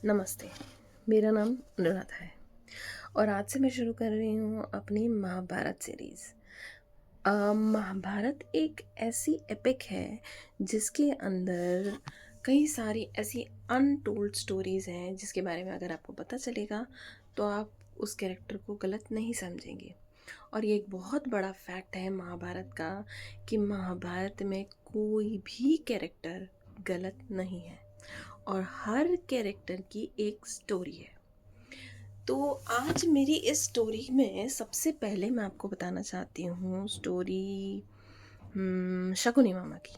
नमस्ते। मेरा नाम अनुराधा है और आज से मैं शुरू कर रही हूँ अपनी महाभारत सीरीज़। महाभारत एक ऐसी एपिक है जिसके अंदर कई सारी ऐसी अनटोल्ड स्टोरीज़ हैं जिसके बारे में अगर आपको पता चलेगा तो आप उस कैरेक्टर को गलत नहीं समझेंगे। और ये एक बहुत बड़ा फैक्ट है महाभारत का कि महाभारत में कोई भी कैरेक्टर गलत नहीं है और हर कैरेक्टर की एक स्टोरी है। तो आज मेरी इस स्टोरी में सबसे पहले मैं आपको बताना चाहती हूँ स्टोरी शकुनी मामा की।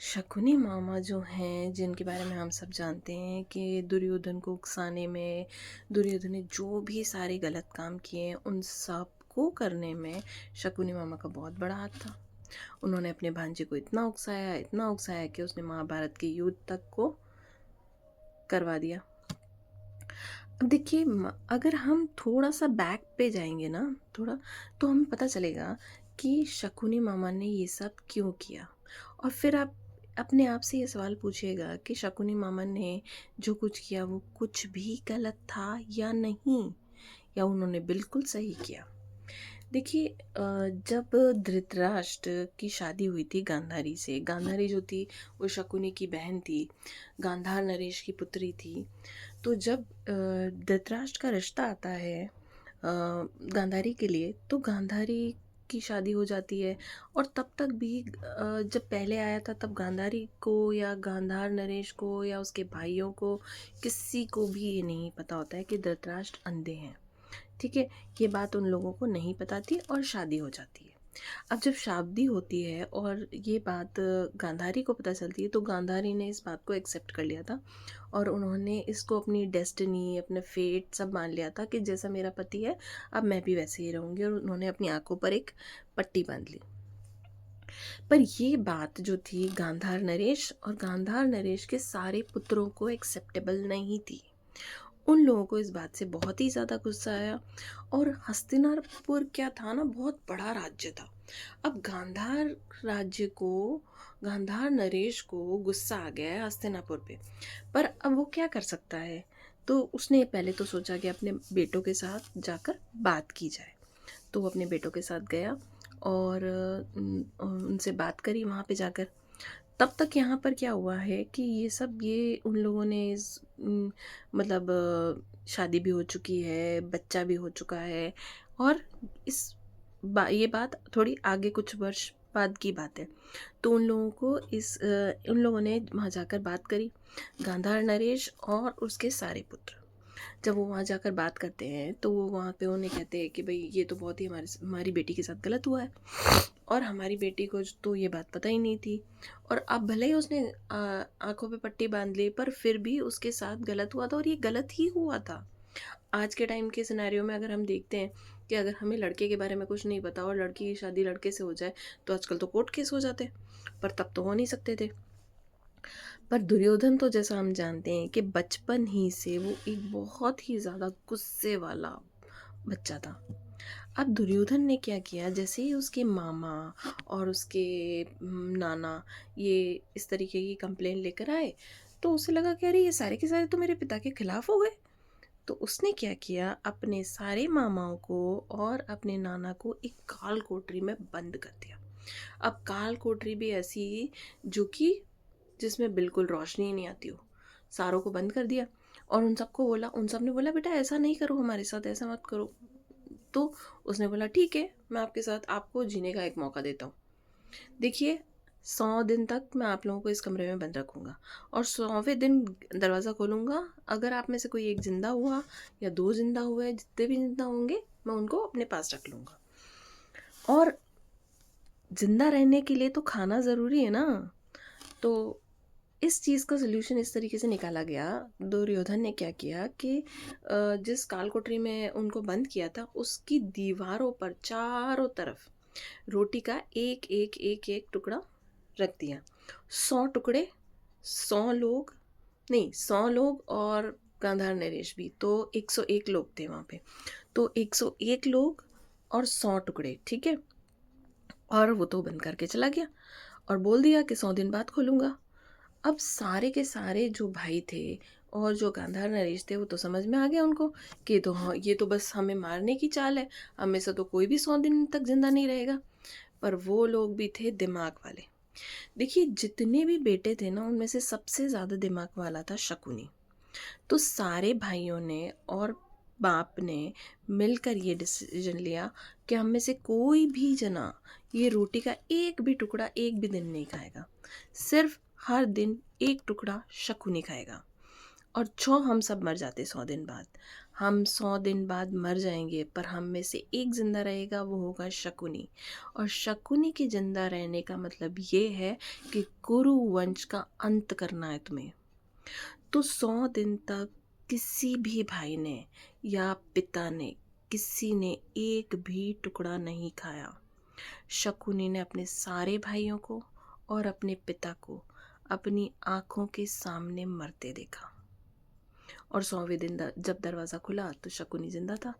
शकुनी मामा जो हैं जिनके बारे में हम सब जानते हैं कि दुर्योधन को उकसाने में दुर्योधन ने जो भी सारे गलत काम किए उन सब को करने में शकुनी मामा का बहुत बड़ा हाथ था। उन्होंने अपने भांजे को इतना उकसाया कि उसने महाभारत के युद्ध तक को करवा दिया। अब देखिए अगर हम थोड़ा सा बैक पे जाएंगे ना थोड़ा, तो हमें पता चलेगा कि शकुनी मामा ने ये सब क्यों किया। और फिर आप अपने आप से ये सवाल पूछिएगा कि शकुनी मामा ने जो कुछ किया वो कुछ भी गलत था या नहीं, या उन्होंने बिल्कुल सही किया। देखिए जब धृतराष्ट्र की शादी हुई थी गांधारी से, गांधारी जो थी वो शकुनी की बहन थी, गांधार नरेश की पुत्री थी। तो जब धृतराष्ट्र का रिश्ता आता है गांधारी के लिए, तो गांधारी की शादी हो जाती है। और तब तक भी जब पहले आया था तब गांधारी को या गांधार नरेश को या उसके भाइयों को किसी को भी ये नहीं पता होता है कि धृतराष्ट्र अंधे हैं। ठीक है, ये बात उन लोगों को नहीं पता थी और शादी हो जाती है। अब जब शादी होती है और ये बात गांधारी को पता चलती है तो गांधारी ने इस बात को एक्सेप्ट कर लिया था और उन्होंने इसको अपनी डेस्टिनी, अपने फेट सब मान लिया था कि जैसा मेरा पति है अब मैं भी वैसे ही रहूँगी। और उन्होंने अपनी आंखों पर एक पट्टी बांध ली। पर ये बात जो थी गांधार नरेश और गांधार नरेश के सारे पुत्रों को एक्सेप्टेबल नहीं थी। उन लोगों को इस बात से बहुत ही ज़्यादा गुस्सा आया। और हस्तिनापुर क्या था ना, बहुत बड़ा राज्य था। अब गांधार राज्य को, गांधार नरेश को गुस्सा आ गया है हस्तिनापुर पे। पर अब वो क्या कर सकता है, तो उसने पहले तो सोचा कि अपने बेटों के साथ जाकर बात की जाए। तो वो अपने बेटों के साथ गया और उनसे बात करी वहाँ पे जाकर। तब तक यहाँ पर क्या हुआ है कि ये उन लोगों ने मतलब शादी भी हो चुकी है, बच्चा भी हो चुका है। और ये बात थोड़ी आगे कुछ वर्ष बाद की बात है। तो उन लोगों को उन लोगों ने वहाँ जाकर बात करी, गांधार नरेश और उसके सारे पुत्र। जब वो वहाँ जाकर बात करते हैं तो वो वहाँ पे उन्हें कहते हैं कि भाई ये तो बहुत ही हमारी बेटी के साथ गलत हुआ है और हमारी बेटी को तो ये बात पता ही नहीं थी। और अब भले ही उसने आंखों पे पट्टी बांध ली पर फिर भी उसके साथ गलत हुआ था और ये गलत ही हुआ था। आज के टाइम के सिनेरियो में अगर हम देखते हैं कि अगर हमें लड़के के बारे में कुछ नहीं पता और लड़की की शादी लड़के से हो जाए तो आजकल तो कोर्ट केस हो जाते, पर तब तो हो नहीं सकते थे। पर दुर्योधन तो जैसा हम जानते हैं कि बचपन ही से वो एक बहुत ही ज़्यादा गुस्से वाला बच्चा था। अब दुर्योधन ने क्या किया, जैसे ही उसके मामा और उसके नाना ये इस तरीके की कंप्लेन लेकर आए तो उसे लगा कि अरे ये सारे के सारे तो मेरे पिता के खिलाफ हो गए। तो उसने क्या किया, अपने सारे मामाओं को और अपने नाना को एक काल कोठरी में बंद कर दिया। अब काल कोठरी भी ऐसी जो कि जिसमें बिल्कुल रोशनी ही नहीं आती हो, सारों को बंद कर दिया। और उन सब ने बोला बेटा ऐसा नहीं करो, हमारे साथ ऐसा मत करो। तो उसने बोला ठीक है, मैं आपके साथ आपको जीने का एक मौका देता हूँ। देखिए 100 दिन तक मैं आप लोगों को इस कमरे में बंद रखूँगा और 100वें दिन दरवाज़ा खोलूँगा। अगर आप में से कोई एक ज़िंदा हुआ या 2 ज़िंदा हुए, जितने भी ज़िंदा होंगे मैं उनको अपने पास रख लूँगा। और ज़िंदा रहने के लिए तो खाना ज़रूरी है ना। तो इस चीज़ का सल्यूशन इस तरीके से निकाला गया। दुर्योधन ने क्या किया कि जिस काल कोठरी में उनको बंद किया था उसकी दीवारों पर चारों तरफ रोटी का एक एक एक एक टुकड़ा रख दिया। 100 टुकड़े, 100 लोग, नहीं 100 लोग और गांधार नरेश भी, तो 101 लोग थे वहाँ पे। तो 101 लोग और 100 टुकड़े, ठीक है। और वो तो बंद करके चला गया और बोल दिया कि 100 दिन बाद खोलूँगा। अब सारे के सारे जो भाई थे और जो गांधार नरेश थे वो तो समझ में आ गया उनको कि ये तो हाँ, ये तो बस हमें मारने की चाल है, हमें से तो कोई भी 100 दिन तक जिंदा नहीं रहेगा। पर वो लोग भी थे दिमाग वाले। देखिए जितने भी बेटे थे ना, उनमें से सबसे ज़्यादा दिमाग वाला था शकुनी। तो सारे भाइयों ने और बाप ने मिलकर ये डिसीजन लिया कि हम में से कोई भी जना ये रोटी का एक भी टुकड़ा एक भी दिन नहीं खाएगा। सिर्फ हर दिन एक टुकड़ा शकुनी खाएगा। और जो हम सब मर जाते 100 दिन बाद, हम 100 दिन बाद मर जाएंगे, पर हम में से एक जिंदा रहेगा, वो होगा शकुनी। और शकुनी के जिंदा रहने का मतलब ये है कि कुरु वंश का अंत करना है तुम्हें। तो 100 दिन तक किसी भी भाई ने या पिता ने, किसी ने एक भी टुकड़ा नहीं खाया। शकुनी ने अपने सारे भाइयों को और अपने पिता को अपनी आंखों के सामने मरते देखा। और 100वें दिन जब दरवाज़ा खुला तो शकुनी जिंदा था।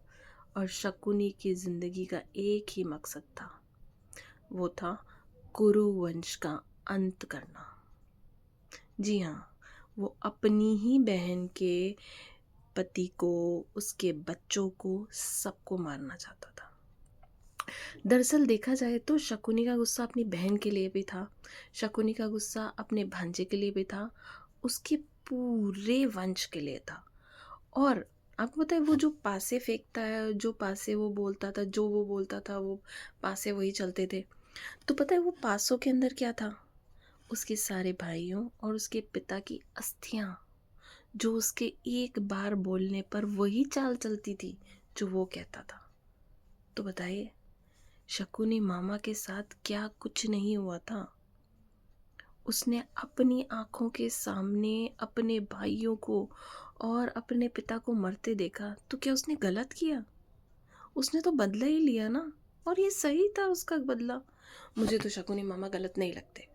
और शकुनी की ज़िंदगी का एक ही मकसद था, वो था कुरु वंश का अंत करना। जी हाँ, वो अपनी ही बहन के पति को, उसके बच्चों को, सबको मारना चाहता था। दरअसल देखा जाए तो शकुनी का गुस्सा अपनी बहन के लिए भी था, शकुनी का गुस्सा अपने भांजे के लिए भी था, उसके पूरे वंश के लिए था। और आपको पता है वो जो पासे फेंकता है, जो पासे वो बोलता था, जो वो बोलता था वो पासे वही चलते थे। तो पता है वो पासों के अंदर क्या था? उसके सारे भाइयों और उसके पिता की अस्थियां, जो उसके एक बार बोलने पर वही चाल चलती थी जो वो कहता था। तो बताइए शकुनी मामा के साथ क्या कुछ नहीं हुआ था? उसने अपनी आंखों के सामने अपने भाइयों को और अपने पिता को मरते देखा, तो क्या उसने गलत किया? उसने तो बदला ही लिया ना, और ये सही था उसका बदला। मुझे तो शकुनी मामा गलत नहीं लगते।